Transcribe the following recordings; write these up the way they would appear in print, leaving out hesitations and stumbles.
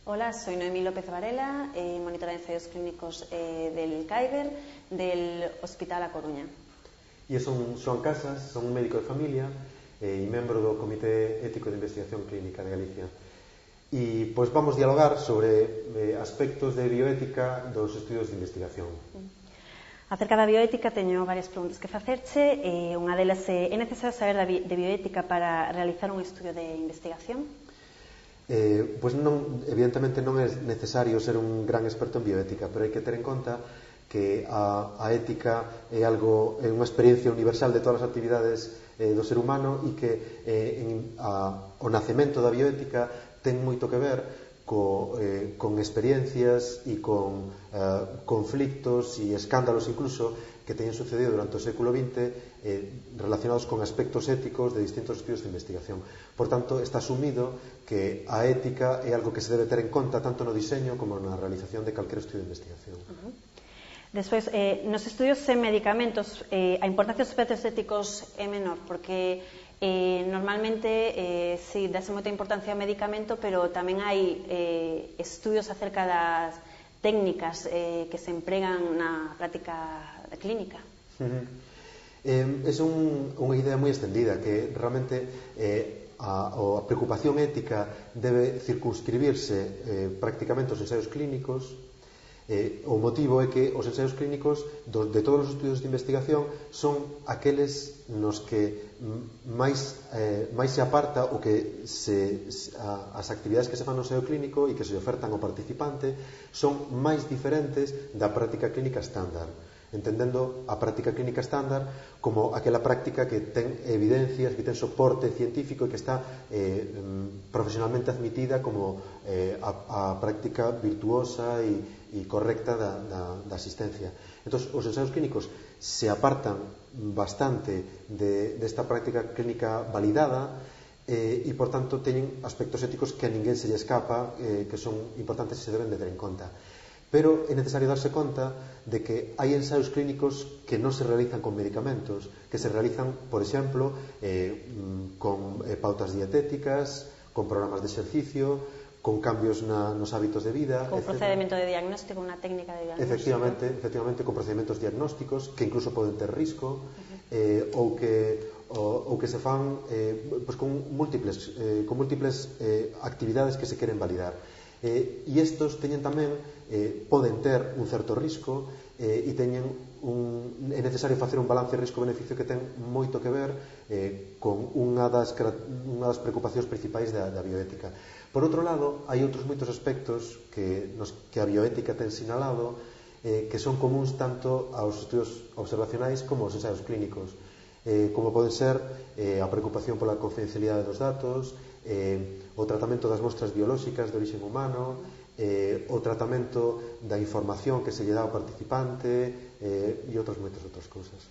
Hola, soy Noemí López Varela, monitora de ensayos clínicos del CAIBER, del Hospital A Coruña. E son Xoán Casas, son un médico de familia e membro do Comité Ético de Investigación Clínica de Galicia. E pois vamos dialogar sobre aspectos de bioética dos estudios de investigación. Acerca da bioética teño varias preguntas que facerche. Unha delas é necesario saber de bioética para realizar un estudio de investigación? Pois non, evidentemente non é necesario ser un gran experto en bioética, pero hai que ter en conta que a ética é unha experiencia universal de todas as actividades do ser humano e que o nacemento da bioética ten moito que ver con experiencias e con conflictos e escándalos incluso que teñen sucedido durante o século XX relacionados con aspectos éticos de distintos estudios de investigación. Por tanto, está asumido que a ética é algo que se debe ter en conta tanto no diseño como na realización de calquer estudio de investigación. Despois, nos estudios en medicamentos, a importancia dos aspectos éticos é menor, porque normalmente sí, dáse moita importancia ao medicamento, pero tamén hai estudios acerca das técnicas que se empregan na práctica clínica. É unha idea moi extendida, que realmente a preocupación ética debe circunscribirse prácticamente aos ensaios clínicos. O motivo é que os ensaios clínicos de todos os estudios de investigación son aqueles nos que máis se aparta o que as actividades que se fan no ensaio clínico e que se ofertan ao participante son máis diferentes da práctica clínica estándar, entendendo a práctica clínica estándar como aquela práctica que ten evidencias, que ten soporte científico e que está profesionalmente admitida como a práctica virtuosa e correcta da asistencia. Entón, os ensaios clínicos se apartan bastante desta práctica clínica validada e, por tanto, teñen aspectos éticos que a ninguén se lle escapa, que son importantes e se deben de ter en conta. Pero é necesario darse conta de que hai ensaios clínicos que non se realizan con medicamentos, que se realizan, por exemplo, con pautas dietéticas, con programas de exercicio, con cambios nos hábitos de vida, con procedimento de diagnóstico, unha técnica de diagnóstico. Efectivamente, con procedimentos diagnósticos que incluso poden ter risco, ou que se fan con múltiples actividades que se queren validar. E estos teñen tamén, poden ter un certo risco e é necesario facer un balance risco-beneficio que ten moito que ver con unha das preocupacións principais da bioética. Por outro lado, hai outros moitos aspectos que a bioética ten sinalado que son comuns tanto aos estudios observacionais como aos ensaios clínicos, como pode ser a preocupación pola confidencialidade dos datos, o tratamento das mostras biolóxicas de origen humano, o tratamento da información que se lle dá ao participante e moitas outras cousas.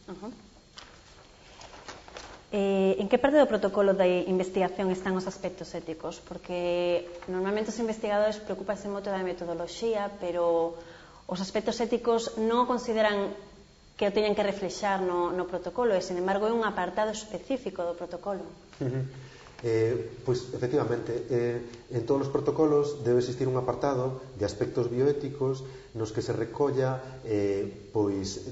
En que parte do protocolo de investigación están os aspectos éticos? Porque normalmente os investigadores preocupanse moito da metodoloxía, pero os aspectos éticos non o consideran que o teñan que reflexar no protocolo, e, sin embargo, é un apartado específico do protocolo. Pois, efectivamente, en todos os protocolos debe existir un apartado de aspectos bioéticos nos que se recolla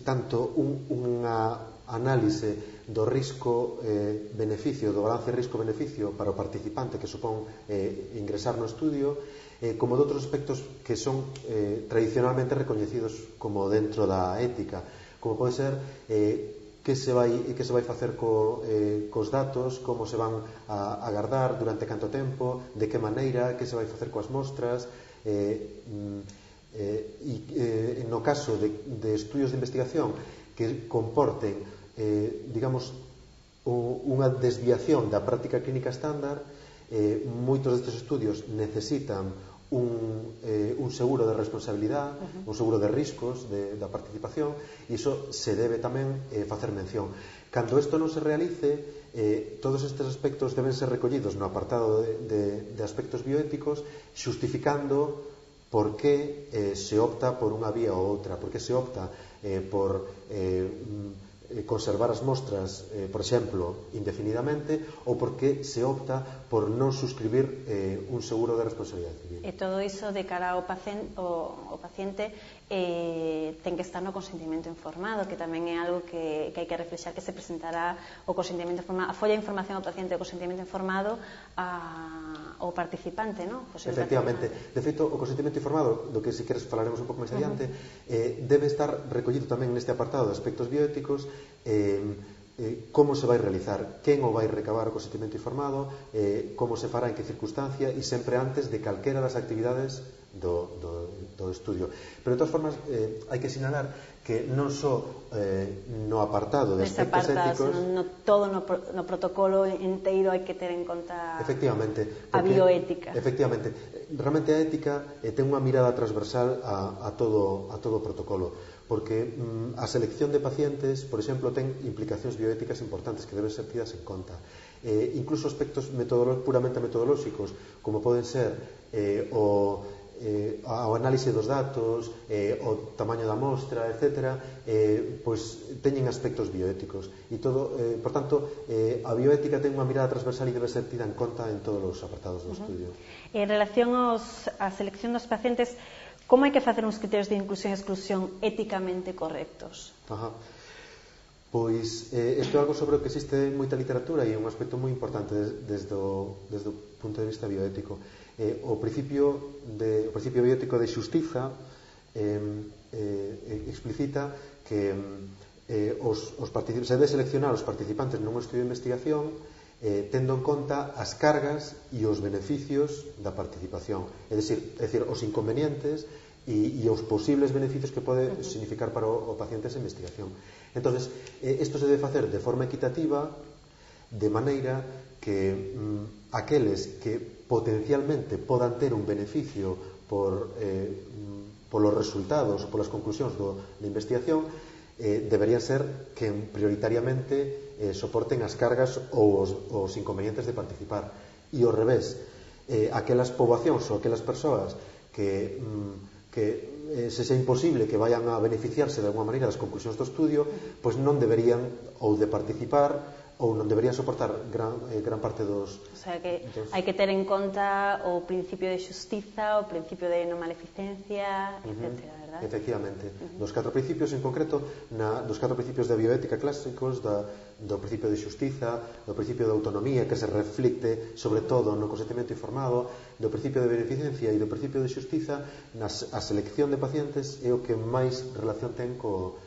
tanto unha análise do risco-beneficio, do balance risco-beneficio para o participante que supón ingresar no estudio, como de outros aspectos que son tradicionalmente recoñecidos como dentro da ética, como pode ser que se vai facer cos datos, como se van a agardar, durante canto tempo, de que maneira, que se vai facer coas mostras, e no caso de estudios de investigación que comporten digamos unha desviación da práctica clínica estándar, moitos destes estudios necesitan un seguro de responsabilidade, un seguro de riscos da participación, e iso se debe tamén facer mención. Cando isto non se realice, todos estes aspectos deben ser recollidos no apartado de aspectos bioéticos, xustificando por que se opta por unha vía ou outra, por que se opta por conservar as mostras, por exemplo, indefinidamente, ou porque se opta por non suscribir un seguro de responsabilidade civil. E todo iso de cara ao paciente ten que estar no consentimento informado, que tamén é algo que hai que reflexar, que se presentará o consentimento informado, a folla de información ao paciente, o consentimento informado ao participante, non? Efectivamente. De feito, o consentimento informado, do que se queres falaremos un pouco máis adiante, debe estar recollido tamén neste apartado de aspectos bioéticos, como se vai realizar, quen o vai recabar o consentimento informado, como se fará, en que circunstancia, e sempre antes de calquera das actividades do estudio. Pero de todas formas hai que sinalar que non só no apartado de aspectos éticos, todo no protocolo inteiro hai que ter en conta efectivamente, a bioética. Efectivamente, realmente a ética ten unha mirada transversal a todo o protocolo, porque a selección de pacientes, por exemplo, ten implicacións bioéticas importantes que deben ser tidas en conta. Incluso aspectos puramente metodolóxicos, como poden ser o análise dos datos, o tamaño da mostra, etc., pois teñen aspectos bioéticos e todo, por tanto, a bioética ten unha mirada transversal e debe ser tida en conta en todos os apartados do estudio. En relación á selección dos pacientes, como hai que facer uns criterios de inclusión e exclusión éticamente correctos? Pois isto é algo sobre o que existe moita literatura e é un aspecto moi importante desde o punto de vista bioético. O principio bioético de xustiza explicita que se debe seleccionar os participantes nun estudio de investigación tendo en conta as cargas e os beneficios da participación, é dicir, os inconvenientes e os posibles beneficios que pode significar para o paciente esa investigación. Entonces, isto se debe facer de forma equitativa, de maneira que aqueles que potencialmente podan ter un beneficio polos resultados ou polas conclusións da investigación deberían ser que prioritariamente soporten as cargas ou os inconvenientes de participar, e ao revés, aquelas poboacións ou aquelas persoas que se sea imposible que vayan a beneficiarse de alguma maneira das conclusións do estudio, pois non deberían ou de participar ou non deberían soportar gran parte dos... O sea, que hai que ter en conta o principio de xustiza, o principio de non maleficencia, etc., verdad? Efectivamente. Dos 4 principios en concreto, dos 4 principios da bioética clásicos, do principio de xustiza, do principio de autonomía, que se reflicte sobre todo no consentimento informado, do principio de beneficencia e do principio de xustiza, a selección de pacientes é o que máis relación ten co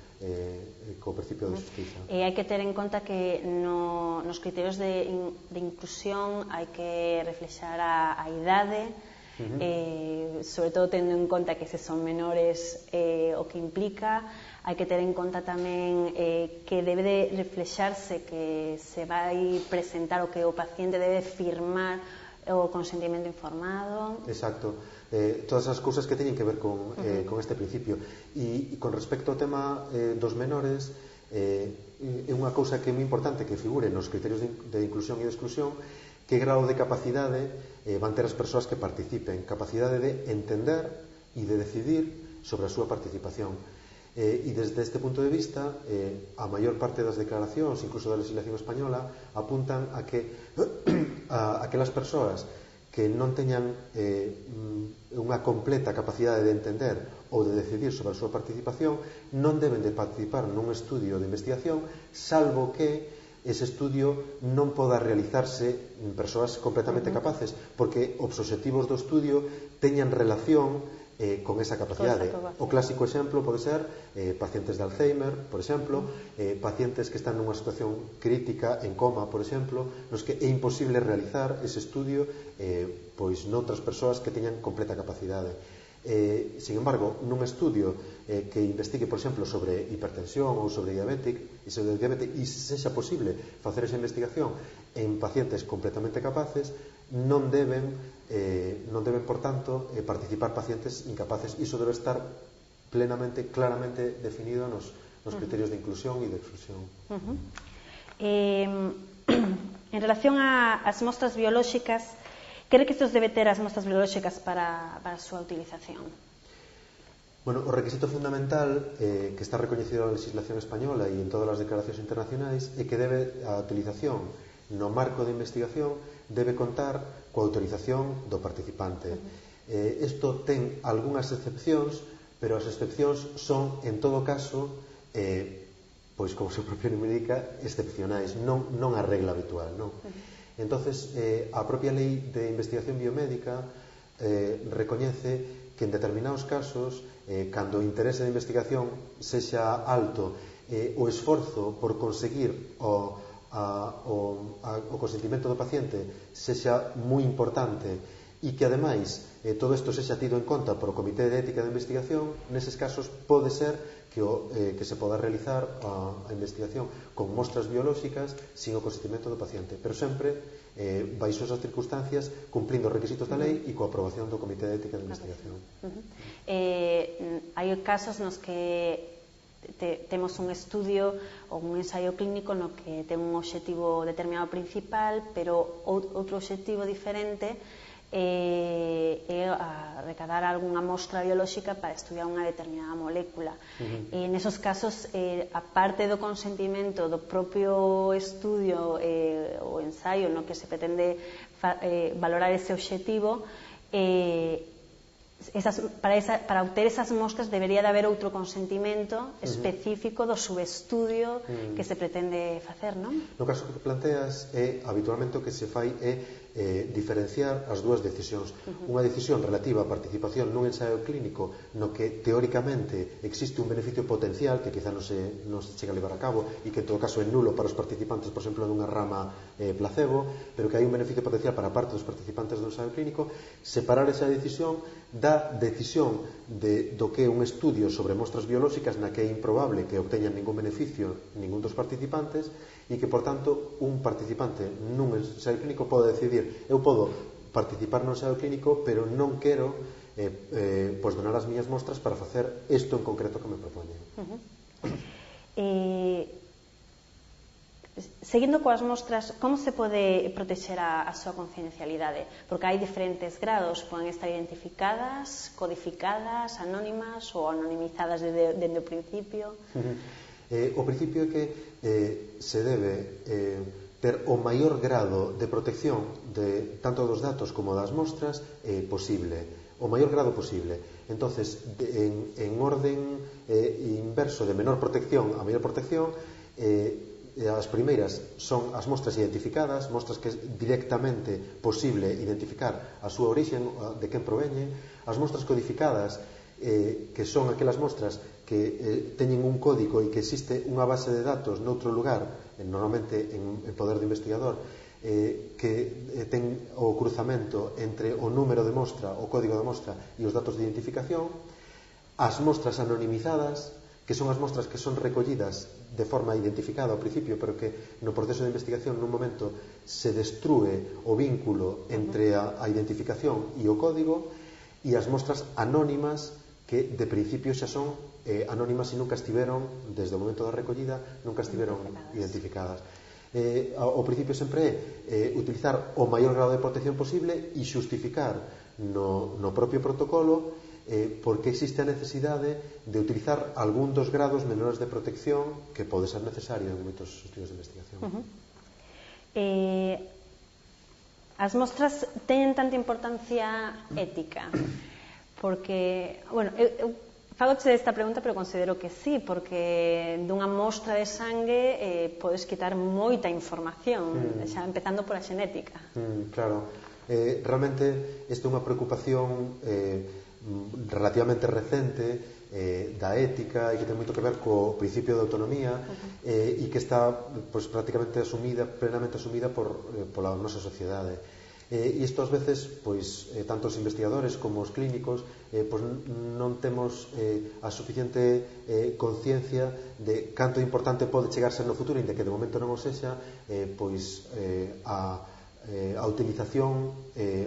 principio de xustiza. E hai que ter en conta que nos criterios de inclusión hai que reflexar a idade, sobre todo tendo en conta que se son menores o que implica. Hai que ter en conta tamén que debe de reflexarse que se vai presentar o que o paciente debe firmar o consentimento informado. Exacto. Todas as cousas que teñen que ver con este principio. E con respecto ao tema dos menores, é unha cousa que é moi importante que figure nos criterios de inclusión e de exclusión, que grado de capacidade van ter as persoas que participen, capacidade de entender e de decidir sobre a súa participación. E desde este punto de vista, a maior parte das declaracións, incluso da legislación española, apuntan a que aquelas persoas que non teñan unha completa capacidade de entender ou de decidir sobre a súa participación non deben de participar nun estudio de investigación, salvo que ese estudio non poda realizarse en persoas completamente capaces, porque os obxectivos do estudio teñan relación con esa capacidade. O clásico exemplo pode ser pacientes de Alzheimer, por exemplo, pacientes que están nunha situación crítica, en coma, por exemplo, nos que é imposible realizar ese estudio pois noutras persoas que teñan completa capacidade. Sin embargo, nun estudio que investigue, por exemplo, sobre hipertensión ou sobre diabetes, e se sexa posible facer esa investigación en pacientes completamente capaces, non deben, por tanto, participar pacientes incapaces. Iso debe estar plenamente, claramente definido nos criterios de inclusión e de exclusión. En relación ás mostras biolóxicas, que requisitos debe ter as mostras biolóxicas para a súa utilización? Bueno, o requisito fundamental que está recoñecido na legislación española e en todas as declaracións internacionais é que a utilización no marco de investigación debe contar coa autorización do participante. Isto ten algunhas excepcións, pero as excepcións son, en todo caso, pois como o seu propio nome indica, excepcionais, non a regla habitual, non? Entonces, a propia lei de investigación biomédica recoñece que en determinados casos, cando o interese de investigación sexa alto, o esforzo por conseguir o consentimento do paciente sexa moi importante e que ademais todo isto sexa tido en conta por o Comité de Ética de Investigación, neses casos pode ser que se poda realizar a investigación con mostras biolóxicas sin o consentimento do paciente, pero sempre baixo esas circunstancias, cumplindo os requisitos da lei e coa aprobación do Comité de Ética de Investigación. Hai casos nos que temos un estudio ou un ensaio clínico no que ten un obxectivo determinado principal, pero outro obxectivo diferente é recadar algunha mostra biolóxica para estudiar unha determinada molécula. E nesos casos, a parte do consentimento do propio estudio ou ensaio no que se pretende valorar ese obxectivo, para obter esas mostras debería de haber outro consentimento específico do subestudio que se pretende facer, non? No caso que planteas, habitualmente o que se fai é diferenciar as dúas decisións. Unha decisión relativa á participación nun ensaio clínico no que teóricamente existe un beneficio potencial que quizá non se chega a levar a cabo e que en todo caso é nulo para os participantes, por exemplo, nunha rama placebo, pero que hai un beneficio potencial para a parte dos participantes do ensaio clínico. Separar esa decisión da decisión do que é un estudio sobre mostras biolóxicas na que é improbable que obteñan ningún beneficio ningún dos participantes e que, por tanto, un participante nun ensaio clínico pode decidir: eu podo participar no ensaio clínico, pero non quero pois donar as miñas mostras para facer isto en concreto que me propoñen. Seguindo coas mostras, como se pode protexer a súa confidencialidade? Porque hai diferentes grados, poden estar identificadas, codificadas, anónimas ou anonimizadas dende o principio. O principio é que se debe ter o maior grado de protección tanto dos datos como das mostras posible, o maior grado posible. Entonces, en orden inverso de menor protección a maior protección, as primeiras son as mostras identificadas, mostras que é directamente posible identificar a súa origen, de quen proveñen. As mostras codificadas, que son aquelas mostras que teñen un código e que existe unha base de datos noutro lugar, normalmente en poder do investigador, que ten o cruzamento entre o número de mostra, o código de mostra e os datos de identificación. As mostras anonimizadas, que son as mostras que son recollidas de forma identificada ao principio, pero que no proceso de investigación nun momento se destrúe o vínculo entre a identificación e o código. E as mostras anónimas, que de principio xa son anónimas e nunca estiveron, desde o momento da recollida, nunca estiveron identificadas. O principio sempre é utilizar o maior grado de protección posible e xustificar no propio protocolo porque existe a necesidade de utilizar algún dos grados menores de protección que pode ser necesario en moitos estudios de investigación. As mostras teñen tanta importancia ética? Porque, bueno, eu fagoche esta pregunta, pero considero que sí, porque dunha mostra de sangue podes quitar moita información, xa empezando pola xenética. Claro, realmente esta é unha preocupación relativamente recente da ética e que ten moito que ver co principio de autonomía e que está prácticamente plenamente asumida pola nosa sociedade. E isto ás veces, tanto os investigadores como os clínicos non temos a suficiente conciencia de canto importante pode chegar a ser no futuro, inda que de momento non o sexa, a utilización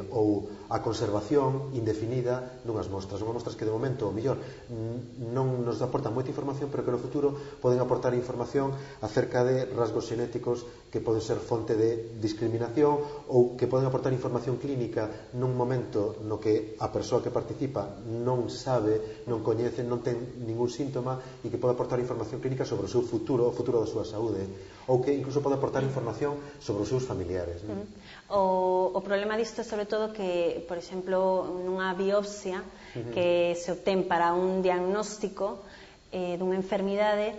ou a conservación indefinida dunhas mostras. Unhas mostras que de momento, o mellor, non nos aportan moita información, pero que no futuro poden aportar información acerca de rasgos xenéticos que poden ser fonte de discriminación ou que poden aportar información clínica nun momento no que a persoa que participa non sabe, non coñece, non ten ningún síntoma e que pode aportar información clínica sobre o seu futuro, o futuro da súa saúde, ou que incluso pode aportar información sobre os seus familiares. O problema disto é sobre todo que, por exemplo, nunha biopsia que se obtén para un diagnóstico dunha enfermidade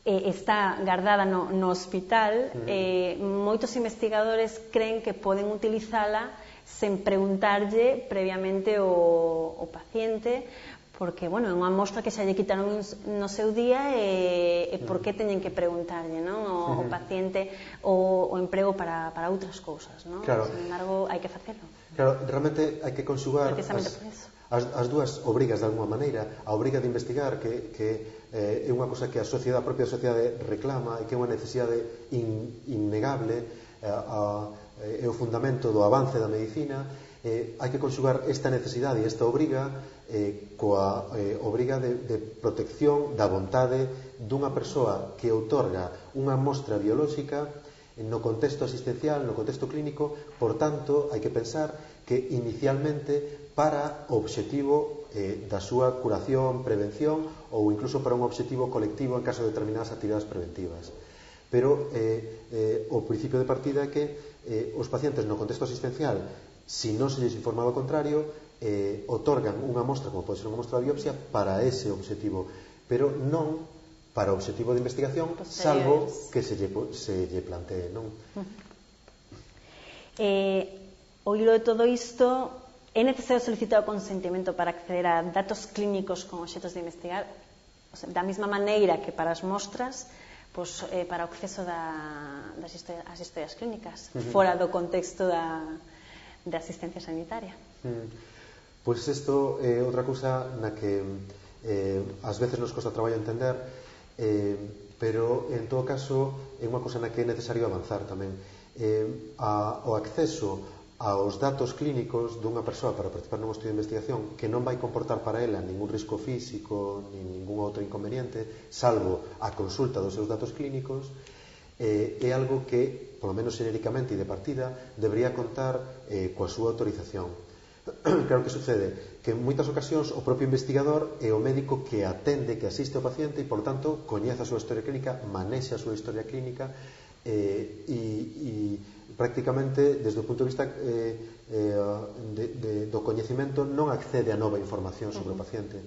está guardada no hospital, moitos investigadores creen que poden utilizala sen preguntarlle previamente o paciente, porque, bueno, é unha mostra que xa lle quitaron no seu día e por que teñen que preguntarlle, non? O paciente o emprego para outras cousas, non? Claro. Sin embargo, hai que facelo. Claro, realmente hai que conxugar as dúas obrigas de alguma maneira. A obriga de investigar, que é unha cosa que a propia sociedade reclama e que é unha necesidade innegable, é o fundamento do avance da medicina. Hai que conxugar esta necesidade e esta obriga coa obriga de protección da vontade dunha persoa que outorga unha mostra biolóxica no contexto asistencial, no contexto clínico. Por tanto, hai que pensar que inicialmente para o obxectivo da súa curación, prevención ou incluso para un obxectivo colectivo en caso de determinadas actividades preventivas. Pero o principio de partida é que os pacientes no contexto asistencial, se non se lles informa do contrario, otorgan unha mostra, como pode ser unha mostra de biopsia, para ese obxectivo, pero non para o obxectivo de investigación, salvo que se lle plantee, non? O hilo de todo isto, é necesario solicitar o consentimento para acceder a datos clínicos con obxetos de investigar, o sea, da mesma maneira que para as mostras, pues, para o acceso das historias clínicas, fora do contexto da asistencia sanitaria. Pois isto é outra cousa na que ás veces nos costa traballo entender, pero en todo caso é unha cousa na que é necesario avanzar tamén. O acceso aos datos clínicos dunha persoa para participar nun estudio de investigación que non vai comportar para ela ningún risco físico ni ningún outro inconveniente, salvo a consulta dos seus datos clínicos, é algo que, polo menos xenéricamente e de partida, debería contar coa súa autorización. Claro que sucede que en moitas ocasións o propio investigador é o médico que atende, que asiste ao paciente e, por tanto, coñece a súa historia clínica, manexa a súa historia clínica e prácticamente, desde o punto de vista do coñecemento, non accede a nova información sobre o paciente.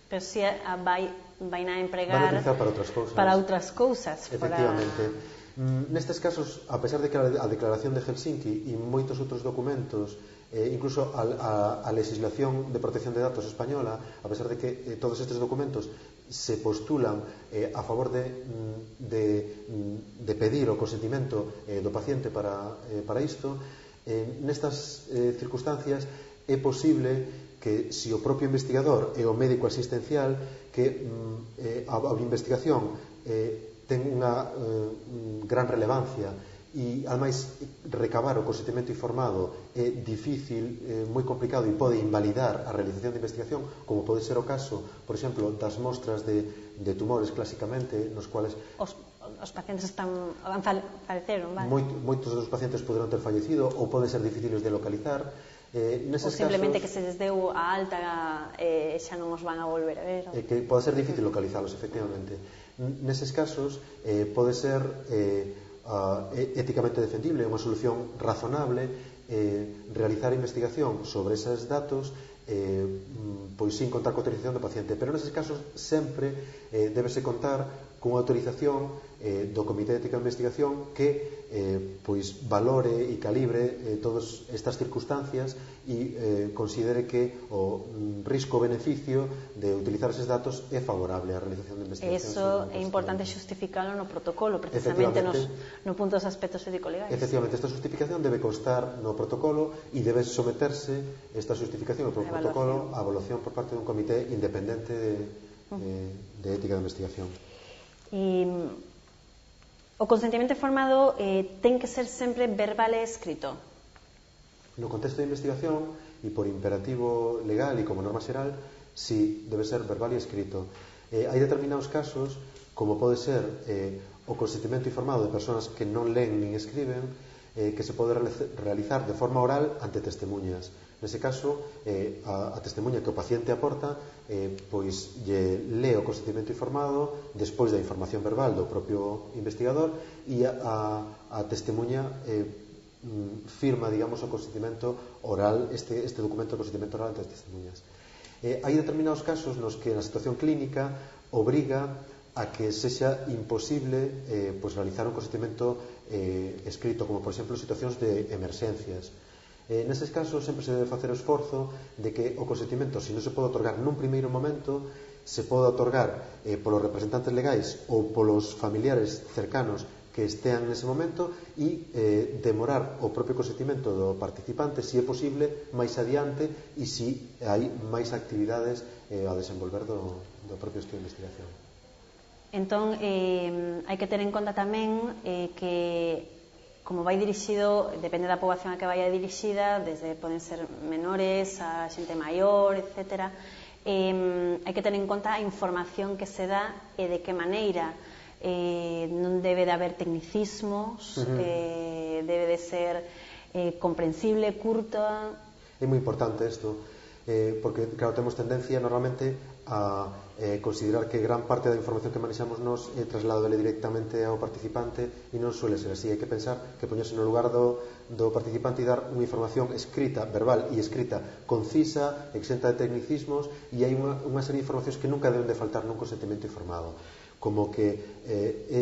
Pero si vai na empregar para outras cousas. Efectivamente. Nestes casos, a pesar de que a declaración de Helsinki e moitos outros documentos, incluso a legislación de protección de datos española, a pesar de que todos estes documentos se postulan a favor de pedir o consentimento do paciente para isto, nestas circunstancias é posible que se o propio investigador e o médico asistencial que a investigación ten unha gran relevancia e, ademais, recabar o consentimento informado é difícil, moi complicado e pode invalidar a realización de investigación, como pode ser o caso, por exemplo, das mostras de tumores, clásicamente, nos cuales os pacientes faleceron, vale? Moitos dos pacientes poderán ter fallecido ou poden ser difíciles de localizar. Ou simplemente que se les deu a alta e xa non os van a volver a ver. Que pode ser difícil localizalos, efectivamente. Neses casos pode ser éticamente defendible, unha solución razonable, realizar investigación sobre eses datos pois sin contar coa autorización do paciente, pero neses casos sempre débese contar cunha autorización do Comité de Ética de Investigación que pois valore e calibre todas estas circunstancias e considere que o risco-beneficio de utilizar eses datos é favorable á realización de investigación. Eso é importante xustificalo no protocolo, precisamente no punto dos aspectos ético-legais. Efectivamente, esta justificación debe constar no protocolo e debe someterse esta justificación no protocolo a evaluación por parte dun comité independente de ética de investigación. E o O consentimento informado ten que ser sempre verbal e escrito? No contexto de investigación, e por imperativo legal e como norma xeral, sí, debe ser verbal e escrito. Hai determinados casos, como pode ser o consentimento informado de persoas que non leen nin escriben, que se pode realizar de forma oral ante testemunhas. Nese caso, a testemunha que o paciente aporta pois lle lee o consentimento informado despois da información verbal do propio investigador e a testemunha firma, digamos, o consentimento oral, este documento de consentimento oral ante as testemunhas. Hai determinados casos nos que na situación clínica obriga a que sexa imposible pois realizar un consentimento escrito, como por exemplo situacións de emerxencias. Neses casos sempre se debe facer o esforzo de que o consentimento, se non se pode otorgar nun primeiro momento, se pode otorgar polos representantes legais ou polos familiares cercanos que estean nese momento e demorar o propio consentimento do participante, se é posible, máis adiante e se hai máis actividades a desenvolver do propio estudo de investigación. Entón, hai que ter en conta tamén que como vai dirixido, depende da poboación a que vai dirixida, desde poden ser menores a xente maior, etc. Hai que ter en conta a información que se dá e de que maneira. Non debe de haber tecnicismos, debe de ser comprensible, curta. É moi importante isto, porque, claro, temos tendencia normalmente a considerar que gran parte da información que manexamos nos é trasladable directamente ao participante e non suele ser así. Hai que pensar que poñerse no lugar do participante e dar unha información escrita, verbal e escrita concisa, exenta de tecnicismos, e hai unha serie de informacións que nunca deben de faltar nun consentimento informado, como que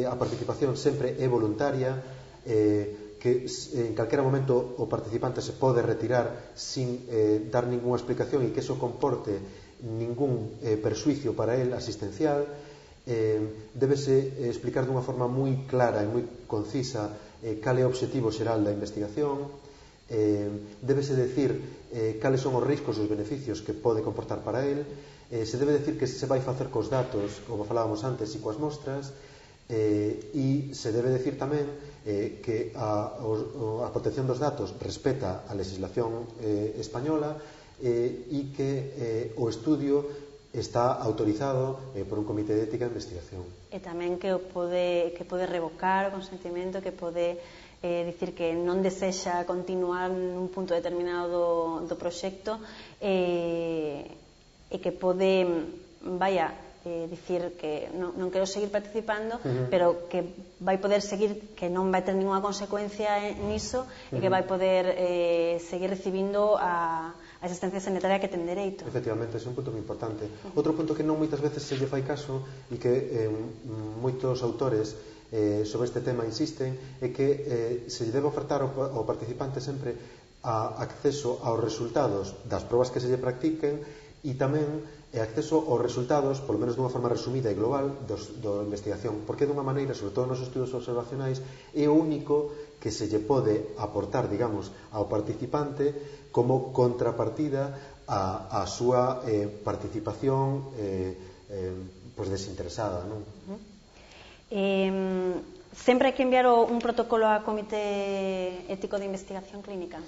a participación sempre é voluntaria, que en calquera momento o participante se pode retirar sin dar ninguna explicación e que eso comporte ningún persuicio para el asistencial. Débese explicar dunha forma moi clara e moi concisa cal é o obxectivo xeral da investigación, débese decir cales son os riscos e os beneficios que pode comportar para el, se debe decir que se vai facer cos datos, como falábamos antes, e coas mostras, e se debe decir tamén que a protección dos datos respeta a legislación española e que o estudio está autorizado por un comité de ética de investigación. E tamén que pode revocar o consentimento, que pode dicir que non desexa continuar nun punto determinado do proxecto, e que pode, dicir que non quero seguir participando, pero que vai poder seguir, que non vai ter ninguna consecuencia niso, e que vai poder seguir recibindo a asistencia sanitaria que ten dereito. Efectivamente, ese é un punto moi importante. Outro punto que non moitas veces se lle fai caso e que moitos autores sobre este tema insisten é que se lle debe ofertar ao participante sempre acceso aos resultados das probas que se lle practiquen e tamén acceso aos resultados, polo menos dunha forma resumida e global, da investigación, porque dunha maneira, sobre todo nos estudos observacionais, é o único que se lle pode aportar, digamos, ao participante como contrapartida a súa participación desinteresada, non? Sempre hai que enviar un protocolo a Comité Ético de Investigación Clínica?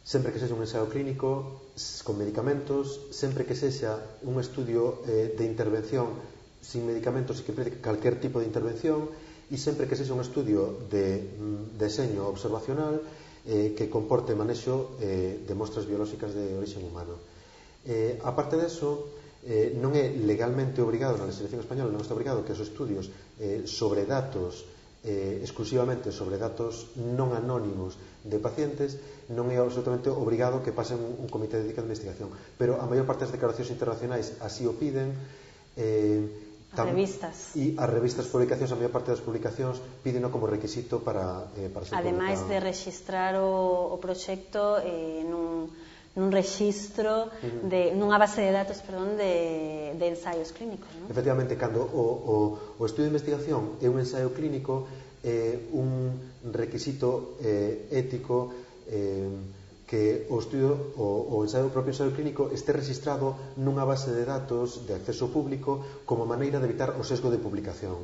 Sempre que sexa un ensaio clínico con medicamentos, sempre que sexa un estudio de intervención sin medicamentos e que preste calquer tipo de intervención, e sempre que sexa un estudio de deseño observacional que comporte manexo de mostras biolóxicas de orixe humano. Aparte deso, non é legalmente obrigado na legislación española, non está obrigado que os estudios sobre datos exclusivamente sobre datos non anónimos de pacientes non é absolutamente obrigado que pasen un comité de ética de investigación, pero a maior parte das declaracións internacionais así o piden. As revistas. E as revistas publicacións, a maior parte das publicacións pídeno como requisito para ser ademais publicado. De registrar o proxecto nun rexistro, nunha base de datos, de ensaios clínicos, non? Efectivamente, cando o estudio de investigación é un ensaio clínico, é un requisito ético que o estudio, o propio ensaio clínico este registrado nunha base de datos de acceso público como maneira de evitar o sesgo de publicación.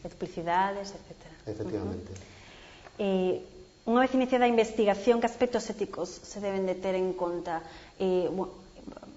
Duplicidades, etcétera. efectivamente. Unha vez iniciada a investigación, que aspectos éticos se deben de ter en conta?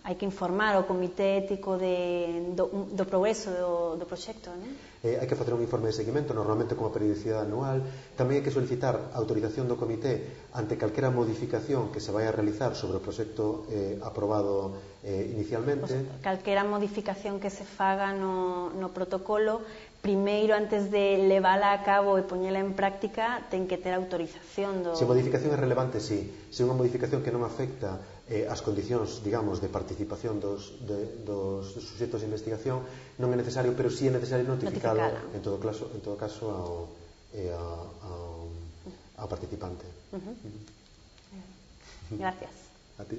Hai que informar o comité ético do progreso do proxecto, non? Hai que facer un informe de seguimento, normalmente con a periodicidade anual. Tamén hai que solicitar a autorización do comité ante calquera modificación que se vai a realizar sobre o proxecto aprobado inicialmente. Calquera modificación que se faga no protocolo, primeiro, antes de levala a cabo e poñela en práctica, ten que ter autorización do... Se a modificación é relevante, sí. Se é unha modificación que non afecta as condicións, digamos, de participación dos suxetos de investigación, non é necesario, pero sí é necesario notificalo en todo caso ao participante. Gracias. A ti.